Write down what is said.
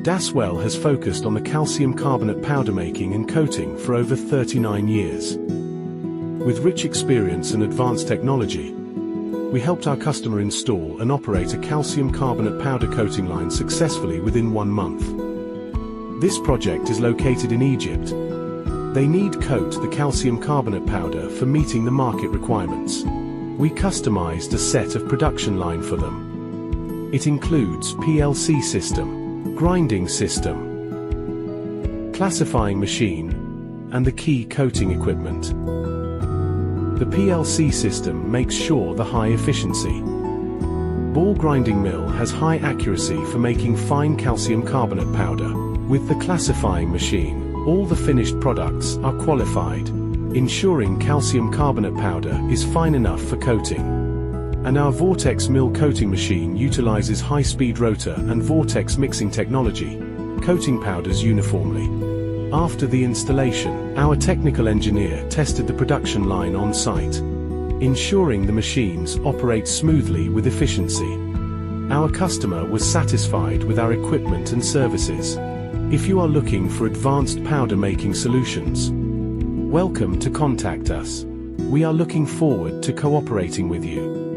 Daswell has focused on the calcium carbonate powder making and coating for over 39 years. With rich experience and advanced technology, we helped our customer install and operate a calcium carbonate powder coating line successfully within 1 month. This project is located in Egypt. They need coat the calcium carbonate powder for meeting the market requirements. We customized a set of production line for them. It includes PLC system, grinding system, classifying machine, and the key coating equipment. The PLC system makes sure the high efficiency. Ball grinding mill has high accuracy for making fine calcium carbonate powder. With the classifying machine, all the finished products are qualified, ensuring calcium carbonate powder is fine enough for coating. And our vortex mill coating machine utilizes high-speed rotor and vortex mixing technology, coating powders uniformly. After the installation, our technical engineer tested the production line on site, ensuring the machines operate smoothly with efficiency. Our customer was satisfied with our equipment and services. If you are looking for advanced powder making solutions, welcome to contact us. We are looking forward to cooperating with you.